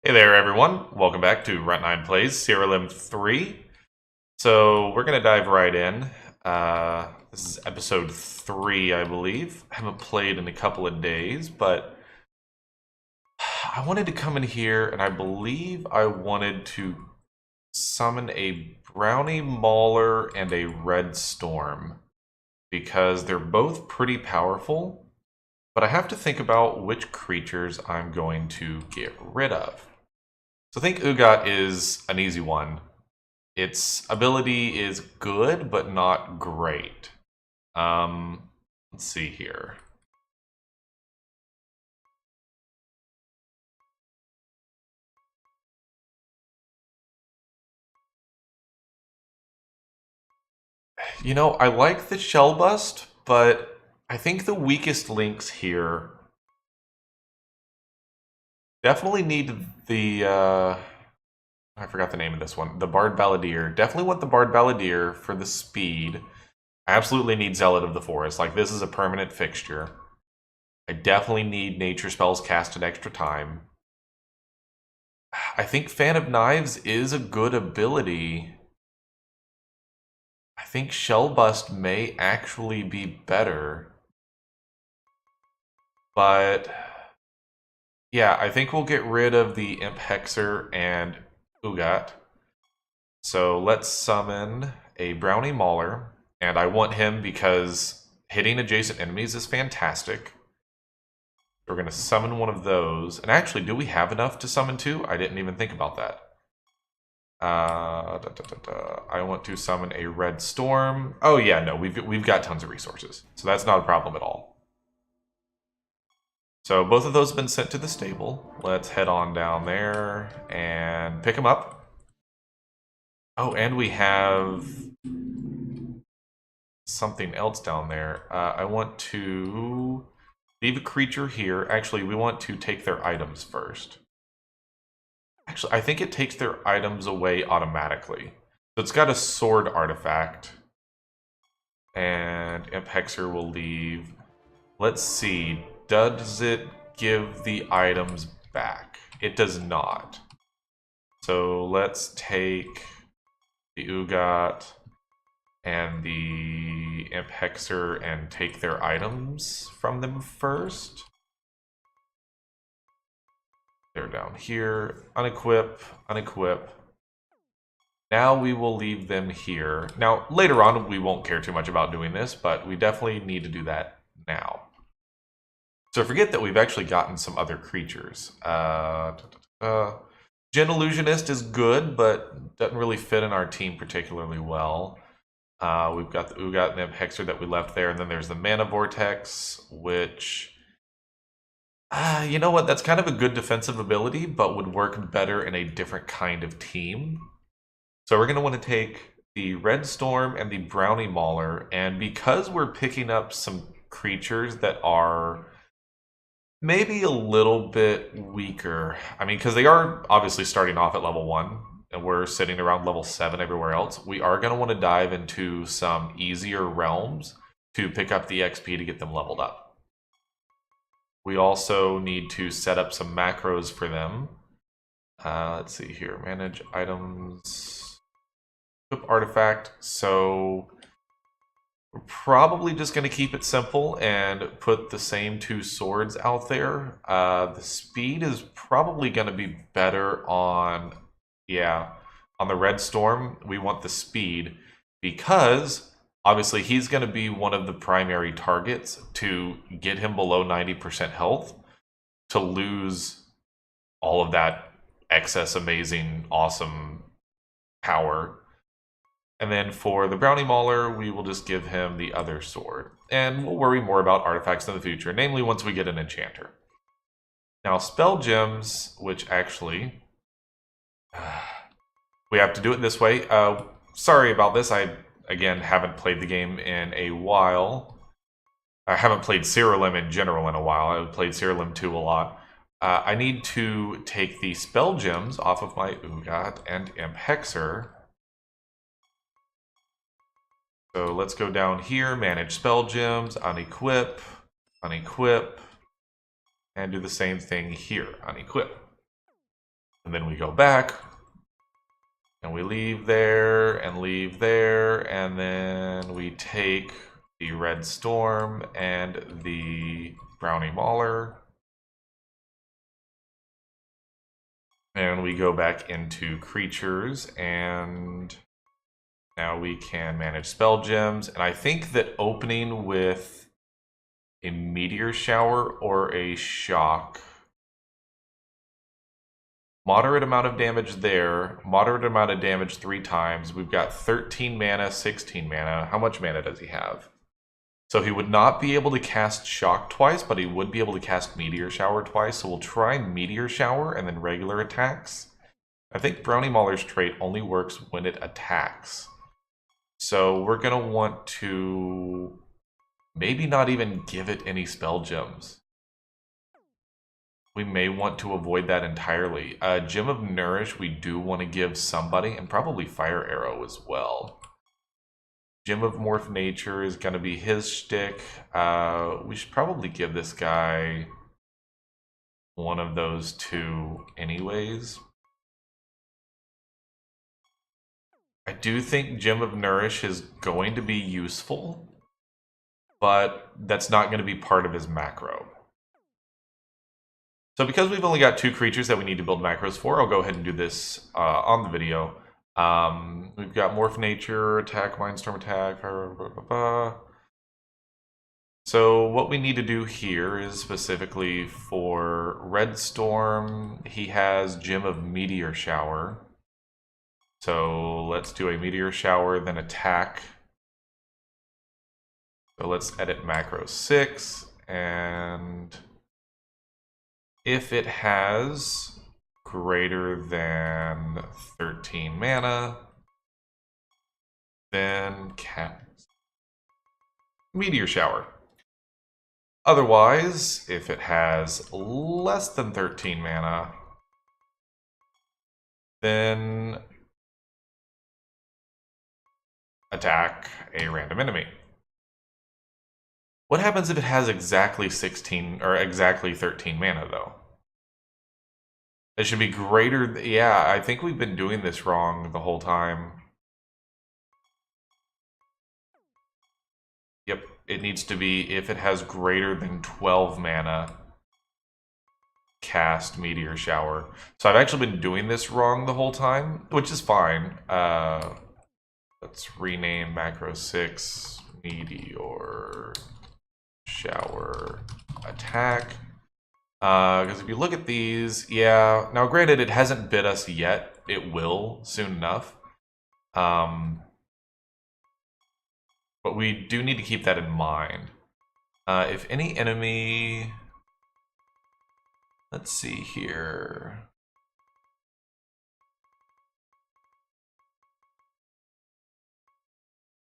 Hey there, everyone. Welcome back to Runt9 Plays, Siralim 3. So, we're going to dive right in. This is episode 3, I believe. I haven't played in a couple of days, but I wanted to come in here, and I believe I wanted to summon a Brownie Mauler and a Red Storm, because they're both pretty powerful, but I have to think about which creatures I'm going to get rid of. So I think Ugat is an easy one. Its ability is good, but not great. Let's see here. You know, I like the Shell Bust, but I think the weakest links here definitely need the, I forgot the name of this one. The Bard Balladeer. Definitely want the Bard Balladeer for the speed. I absolutely need Zealot of the Forest. Like, this is a permanent fixture. I definitely need nature spells cast an extra time. I think Fan of Knives is a good ability. I think Shell Bust may actually be better. But yeah, I think we'll get rid of the Imp Hexer and Ugat. So let's summon a Brownie Mauler. And I want him because hitting adjacent enemies is fantastic. We're going to summon one of those. And actually, do we have enough to summon two? I didn't even think about that. I want to summon a Red Storm. Oh yeah, no, we've got tons of resources. So that's not a problem at all. So both of those have been sent to the stable. Let's head on down there and pick them up. Oh, and we have something else down there. I want to leave a creature here. Actually, we want to take their items first. Actually, I think it takes their items away automatically. So it's got a sword artifact. And Imp Hexer will leave. Let's see. Does it give the items back? It does not. So let's take the Ugat and the Imp Hexer and take their items from them first. They're down here. Unequip, unequip. Now we will leave them here. Now, later on, we won't care too much about doing this, but we definitely need to do that now. So forget that we've actually gotten some other creatures. Gen Illusionist is good, but doesn't really fit in our team particularly well. We've got the Ugat and Imp Hexer that we left there, and then there's the Mana Vortex, which... you know what? That's kind of a good defensive ability, but would work better in a different kind of team. So we're going to want to take the Red Storm and the Brownie Mauler, and because we're picking up some creatures that are maybe a little bit weaker, I mean, because they are obviously starting off at level 1, and we're sitting around level 7 everywhere else, we are going to want to dive into some easier realms to pick up the XP to get them leveled up. We also need to set up some macros for them. Let's see here. Manage items. Equip artifact. So we're probably just going to keep it simple and put the same two swords out there. The speed is probably going to be better on, on the Red Storm. We want the speed because obviously he's going to be one of the primary targets to get him below 90% health to lose all of that excess, amazing, awesome power. And then for the Brownie Mauler, we will just give him the other sword. And we'll worry more about artifacts in the future, namely once we get an enchanter. Now, spell gems, which actually... we have to do it this way. Sorry about this. I, again, haven't played the game in a while. I haven't played Siralim in general in a while. I played Siralim 2 a lot. I need to take the spell gems off of my Ugat and Imp Hexer. So let's go down here, manage spell gems, unequip, unequip, and do the same thing here, unequip. And then we go back. And we leave there, and then we take the Red Storm and the Brownie Mauler. And we go back into creatures, and now we can manage spell gems. And I think that opening with a Meteor Shower or a Shock, moderate amount of damage there, moderate amount of damage 3 times. We've got 13 mana, 16 mana. How much mana does he have? So he would not be able to cast Shock twice, but he would be able to cast Meteor Shower twice. So we'll try Meteor Shower and then regular attacks. I think Brownie Mauler's trait only works when it attacks. So we're going to want to maybe not even give it any spell gems. We may want to avoid that entirely. Gem of Nourish we do want to give somebody, and probably Fire Arrow as well. Gem of Morph Nature is going to be his shtick. We should probably give this guy one of those two anyways. I do think Gem of Nourish is going to be useful, but that's not going to be part of his macro. So because we've only got 2 creatures that we need to build macros for, I'll go ahead and do this on the video. We've got Morph Nature, Attack, Mindstorm Attack, So what we need to do here is specifically for Red Storm, he has Gem of Meteor Shower. So let's do a Meteor Shower, then attack. So let's edit macro 6, and if it has greater than 13 mana, then cast Meteor Shower. Otherwise, if it has less than 13 mana, then attack a random enemy. What happens if it has exactly 16 or exactly 13 mana though? It should be greater. Yeah, I think we've been doing this wrong the whole time. Yep, it needs to be if it has greater than 12 mana, cast Meteor Shower. So I've actually been doing this wrong the whole time, which is fine. Let's rename macro 6 Meteor Shower Attack. Because if you look at these, yeah, now granted it hasn't bit us yet. It will soon enough. But we do need to keep that in mind. If any enemy... Let's see here.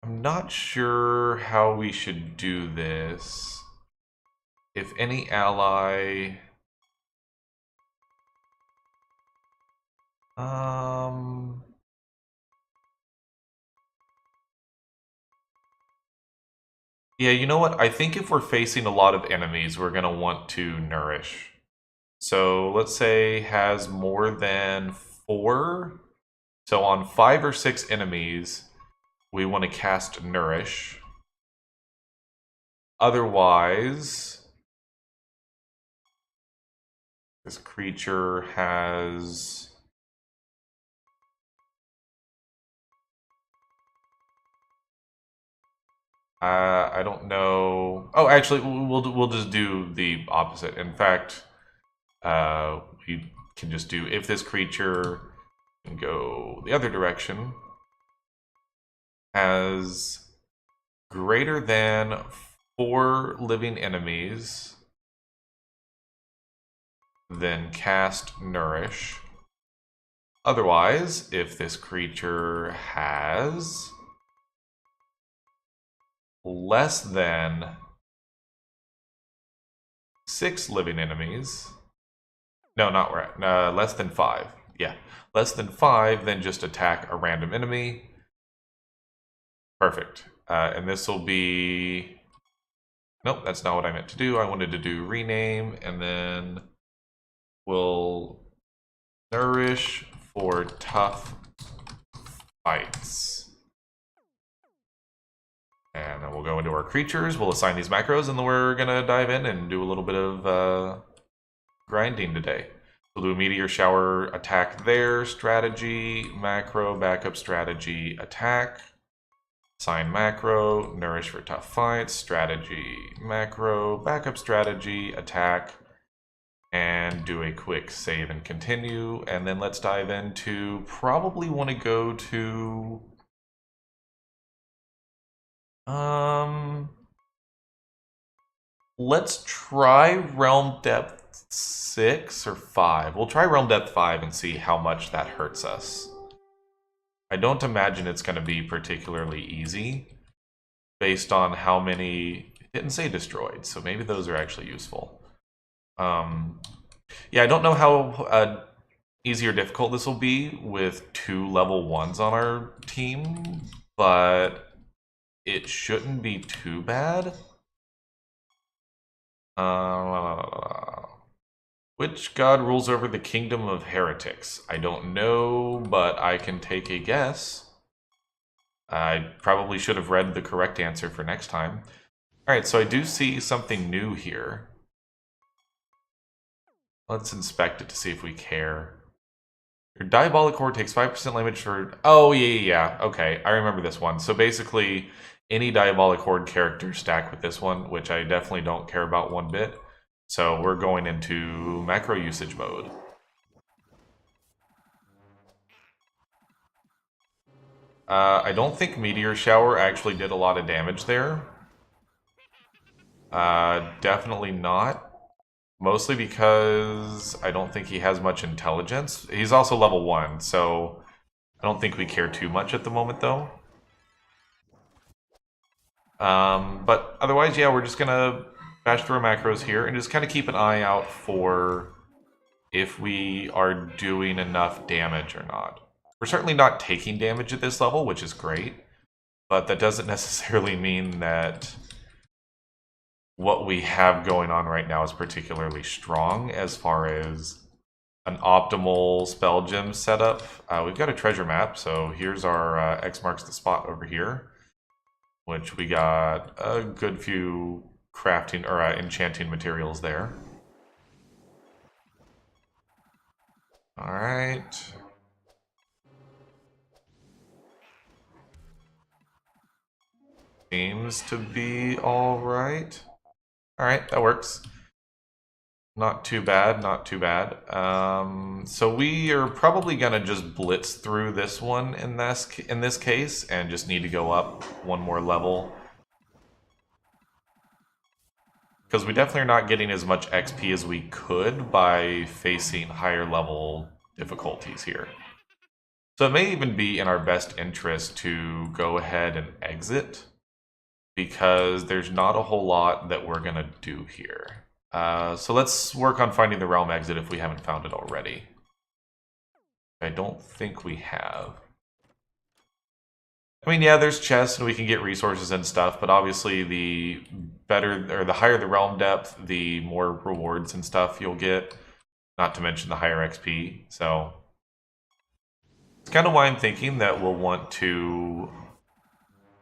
I'm not sure how we should do this. If any ally... Yeah, you know what? I think if we're facing a lot of enemies, we're going to want to nourish. So let's say has more than 4. So on 5 or 6 enemies, we want to cast nourish. Otherwise, this creature has... I don't know. Oh, actually, we'll just do the opposite. In fact, we can just do if this creature can go the other direction, has greater than 4 living enemies, then cast Nourish. Otherwise, if this creature has less than 6 living enemies, no, not right, less than 5, yeah, less than 5, then just attack a random enemy. Perfect. And this will be... Nope, that's not what I meant to do. I wanted to do rename, and then we'll Nourish for tough fights. And then we'll go into our creatures, we'll assign these macros, and then we're gonna dive in and do a little bit of grinding today. We'll do a meteor shower attack there, strategy, macro, backup strategy, attack. Assign macro, nourish for tough fights, strategy, macro, backup strategy, attack, and do a quick save and continue. And then let's dive into, probably want to go to, let's try Realm Depth 6 or 5. We'll try Realm Depth 5 and see how much that hurts us. I don't imagine it's going to be particularly easy based on how many, it didn't say destroyed, so maybe those are actually useful. Yeah, I don't know how easy or difficult this will be with 2 level 1s on our team, but it shouldn't be too bad. Which god rules over the kingdom of heretics? I don't know, but I can take a guess. I probably should have read the correct answer for next time. Alright, so I do see something new here. Let's inspect it to see if we care. Your Diabolic Horde takes 5% damage for... Oh, yeah, okay, I remember this one. So basically, any Diabolic Horde character stack with this one, which I definitely don't care about one bit. So we're going into macro usage mode. I don't think Meteor Shower actually did a lot of damage there. Definitely not. Mostly because I don't think he has much intelligence. He's also level 1, so I don't think we care too much at the moment, though. But otherwise, yeah, we're just gonna bash through our macros here and just kind of keep an eye out for if we are doing enough damage or not. We're certainly not taking damage at this level, which is great, but that doesn't necessarily mean that what we have going on right now is particularly strong as far as an optimal spell gem setup. We've got a treasure map, so here's our X marks the spot over here, which we got a good few crafting or enchanting materials there. All right. Seems to be all right. All right, that works. Not too bad, not too bad. So we are probably gonna just blitz through this one in this case, and just need to go up one more level. Because we definitely are not getting as much XP as we could by facing higher level difficulties here. So it may even be in our best interest to go ahead and exit, because there's not a whole lot that we're gonna do here. So let's work on finding the realm exit if we haven't found it already. I don't think we have. I mean, yeah, there's chests and we can get resources and stuff, but obviously the better or the higher the realm depth, the more rewards and stuff you'll get. Not to mention the higher XP. So it's kind of why I'm thinking that we'll want to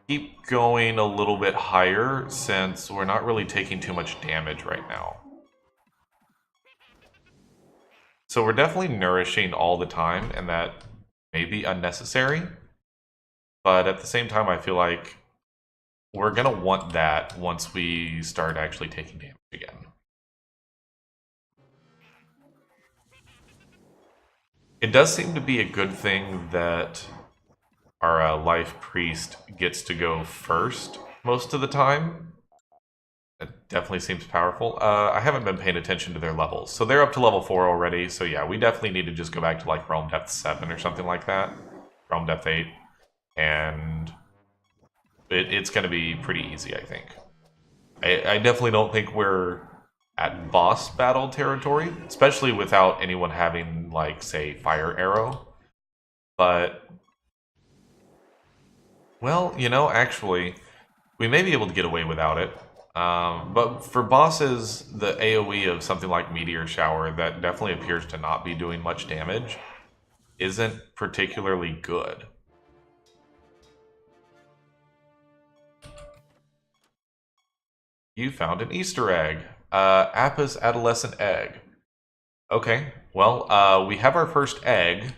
keep going a little bit higher since we're not really taking too much damage right now. So we're definitely nourishing all the time, and that may be unnecessary. But at the same time, I feel like we're going to want that once we start actually taking damage again. It does seem to be a good thing that our life priest gets to go first most of the time. It definitely seems powerful. I haven't been paying attention to their levels. So they're up to level 4 already. So yeah, we definitely need to just go back to like Realm Depth 7 or something like that. Realm Depth 8. And it's going to be pretty easy, I think. I definitely don't think we're at boss battle territory, especially without anyone having, like, say, Fire Arrow. But, well, you know, actually, we may be able to get away without it. But for bosses, the AoE of something like Meteor Shower that definitely appears to not be doing much damage isn't particularly good. You found an Easter egg. Appa's adolescent egg. Okay, well, we have our first egg,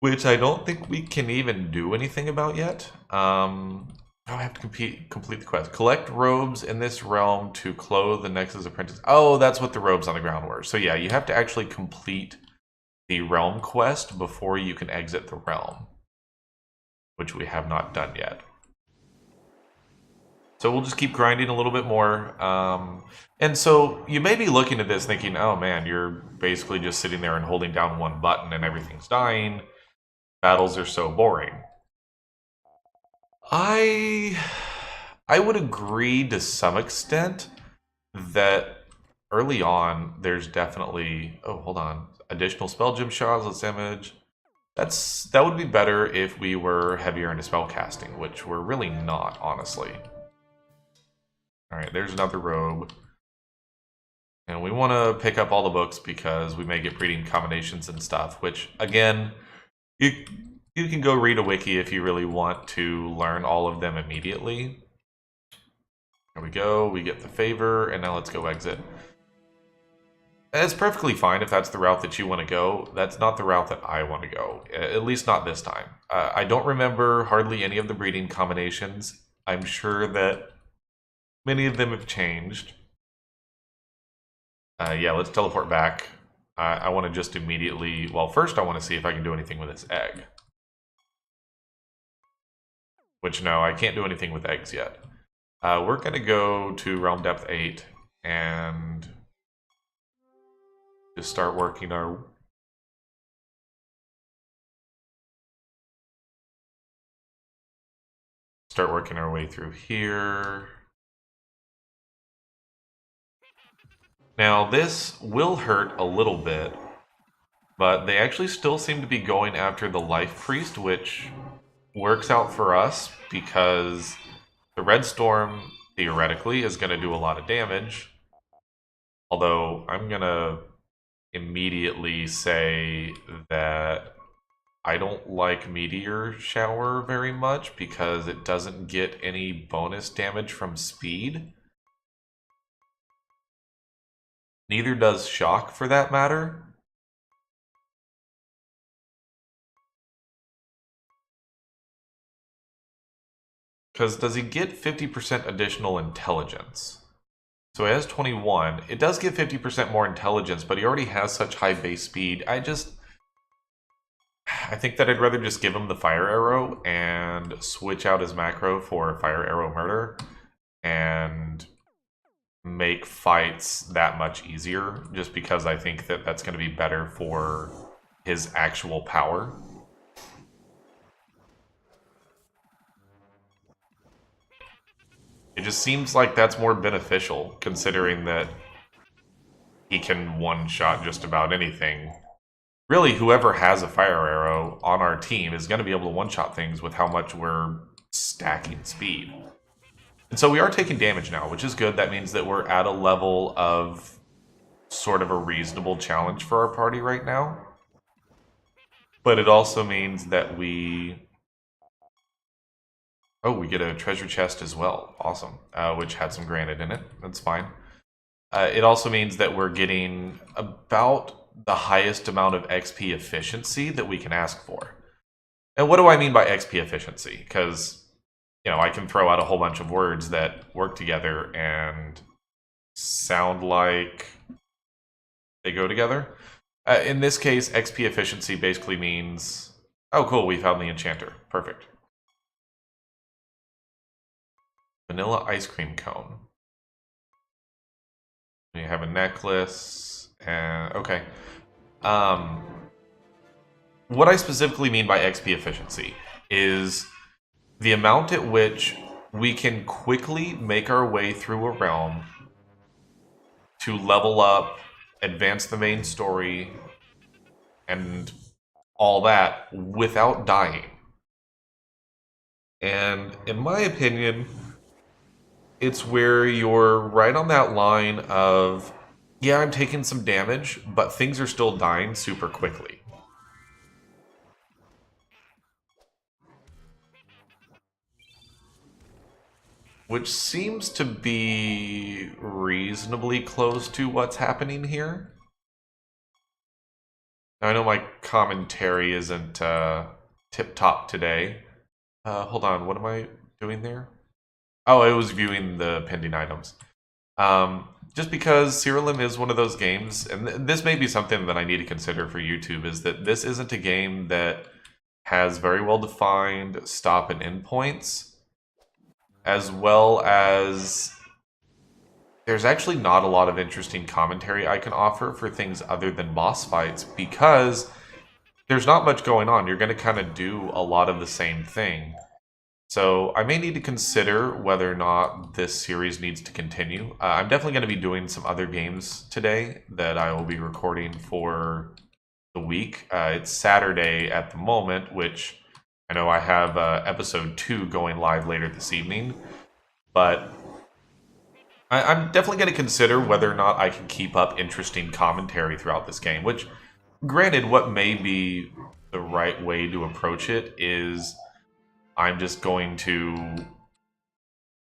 which I don't think we can even do anything about yet. Oh, I have to complete the quest. Collect robes in this realm to clothe the Nexus apprentice. Oh, that's what the robes on the ground were. So yeah, you have to actually complete the realm quest before you can exit the realm, which we have not done yet. So we'll just keep grinding a little bit more. And so you may be looking at this thinking, oh man, you're basically just sitting there and holding down one button and everything's dying. Battles are so boring. I would agree to some extent that early on there's definitely hold on. Additional spell gem shots, let's damage. That would be better if we were heavier into spell casting, which we're really not, honestly. Alright, there's another robe. And we want to pick up all the books because we may get breeding combinations and stuff, which again, you can go read a wiki if you really want to learn all of them immediately. There we go, we get the favor, and now let's go exit. And it's perfectly fine if that's the route that you want to go. That's not the route that I want to go, at least not this time. I don't remember hardly any of the breeding combinations. I'm sure that many of them have changed. Yeah, let's teleport back. I want to just immediately... Well, first I want to see if I can do anything with this egg. Which, no, I can't do anything with eggs yet. We're going to go to Realm Depth 8 and just start working our... way through here. Now, this will hurt a little bit, but they actually still seem to be going after the Life Priest, which works out for us because the Red Storm, theoretically, is going to do a lot of damage. Although, I'm going to immediately say that I don't like Meteor Shower very much because it doesn't get any bonus damage from speed. Neither does Shock, for that matter. Because does he get 50% additional intelligence? So he has 21. It does give 50% more intelligence, but he already has such high base speed. I think that I'd rather just give him the Fire Arrow and switch out his macro for Fire Arrow Murder and make fights that much easier, just because I think that that's going to be better for his actual power. It just seems like that's more beneficial, considering that he can one-shot just about anything. Really, whoever has a Fire Arrow on our team is going to be able to one-shot things with how much we're stacking speed. And so we are taking damage now, which is good. That means that we're at a level of sort of a reasonable challenge for our party right now. But it also means that we... Oh, we get a treasure chest as well. Awesome. Which had some granite in it. That's fine. It also means that we're getting about the highest amount of XP efficiency that we can ask for. And what do I mean by XP efficiency? Because, you know, I can throw out a whole bunch of words that work together and sound like they go together. In this case, XP efficiency basically means... Oh, cool, we found the enchanter. Perfect. Vanilla ice cream cone. You have a necklace, and okay. What I specifically mean by XP efficiency is the amount at which we can quickly make our way through a realm to level up, advance the main story, and all that without dying. And in my opinion, It's where you're right on that line of, yeah, I'm taking some damage, but things are still dying super quickly. Which seems to be reasonably close to what's happening here. I know my commentary isn't tip-top today. Hold on, what am I doing there? Oh, I was viewing the pending items. Just because Siralim is one of those games, and this may be something that I need to consider for YouTube, is that this isn't a game that has very well defined stop and end points, as well as there's actually not a lot of interesting commentary I can offer for things other than boss fights because there's not much going on. You're going to kind of do a lot of the same thing. So I may need to consider whether or not this series needs to continue. I'm definitely going to be doing some other games today that I will be recording for the week. It's Saturday at the moment, which I know I have episode 2 going live later this evening. But I'm definitely going to consider whether or not I can keep up interesting commentary throughout this game, which, granted, what may be the right way to approach it is I'm just going to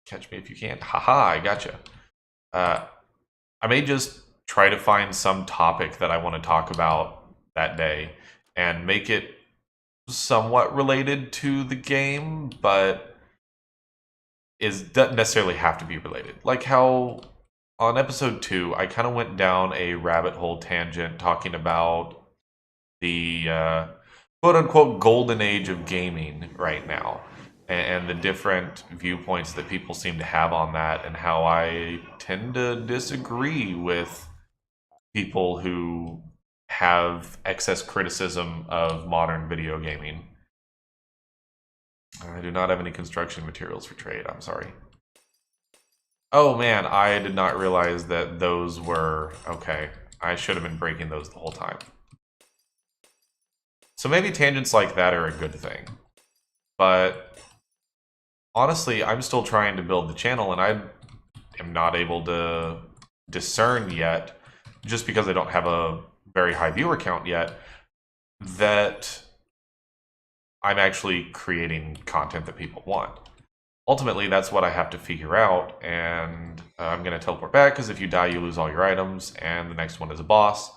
catch me if you can. Haha, I gotcha. I may just try to find some topic that I want to talk about that day and make it somewhat related to the game, but doesn't necessarily have to be related. Like how on episode 2, I kind of went down a rabbit hole tangent talking about the quote unquote golden age of gaming right now and the different viewpoints that people seem to have on that, and how I tend to disagree with people who have excess criticism of modern video gaming. I do not have any construction materials for trade. I'm sorry. Oh man, I did not realize that those were... Okay, I should have been breaking those the whole time. So maybe tangents like that are a good thing. But honestly, I'm still trying to build the channel, and I am not able to discern yet, just because I don't have a very high viewer count yet, that I'm actually creating content that people want. Ultimately, that's what I have to figure out, and I'm going to teleport back, because if you die, you lose all your items, and the next one is a boss.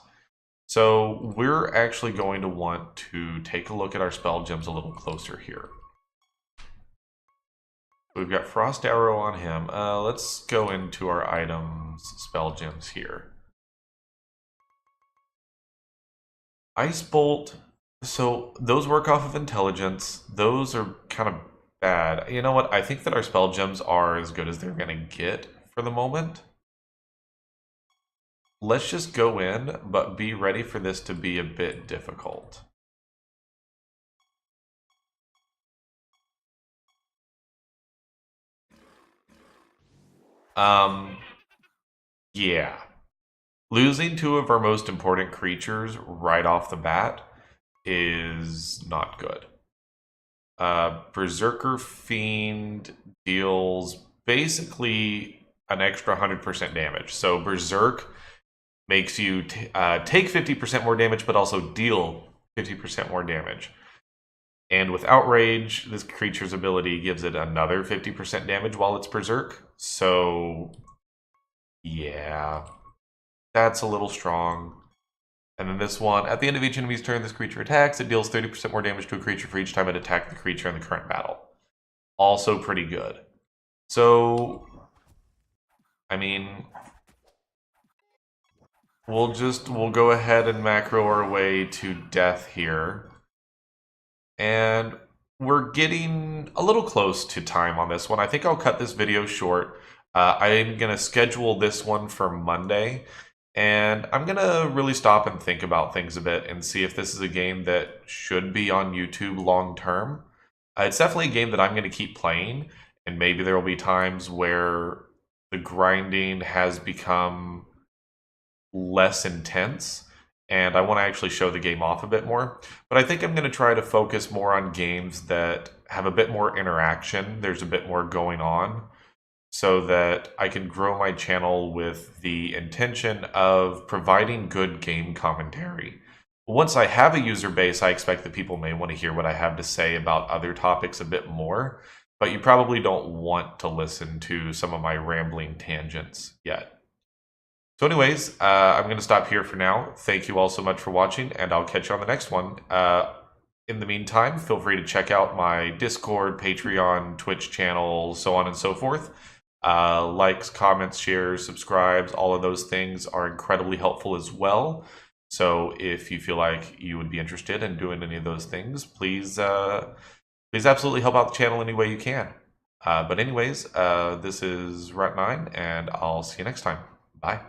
So we're actually going to want to take a look at our spell gems a little closer here. We've got Frost Arrow on him. Let's go into our items, spell gems here. Ice Bolt. So those work off of intelligence. Those are kind of bad. You know what? I think that our spell gems are as good as they're going to get for the moment. Let's just go in, but be ready for this to be a bit difficult. Yeah. Losing 2 of our most important creatures right off the bat is not good. Berserker Fiend deals basically an extra 100% damage. So Berserk makes you take 50% more damage, but also deal 50% more damage. And with Outrage, this creature's ability gives it another 50% damage while it's Berserk. So, yeah, that's a little strong. And then this one, at the end of each enemy's turn, this creature attacks. It deals 30% more damage to a creature for each time it attacked the creature in the current battle. Also pretty good. So, I mean, we'll go ahead and macro our way to death here. And we're getting a little close to time on this one. I think I'll cut this video short. I'm going to schedule this one for Monday. And I'm going to really stop and think about things a bit and see if this is a game that should be on YouTube long term. It's definitely a game that I'm going to keep playing. And maybe there will be times where the grinding has become less intense and I want to actually show the game off a bit more. But I think I'm going to try to focus more on games that have a bit more interaction. There's a bit more going on. so that I can grow my channel with the intention of providing good game commentary. Once I have a user base, I expect that people may want to hear what I have to say about other topics a bit more, but you probably don't want to listen to some of my rambling tangents yet. So anyways, I'm going to stop here for now. Thank you all so much for watching, and I'll catch you on the next one. In the meantime, feel free to check out my Discord, Patreon, Twitch channel, so on and so forth. Likes, comments, shares, subscribes, all of those things are incredibly helpful as well. So if you feel like you would be interested in doing any of those things, please absolutely help out the channel any way you can. But anyways, this is Runt9, and I'll see you next time. Bye.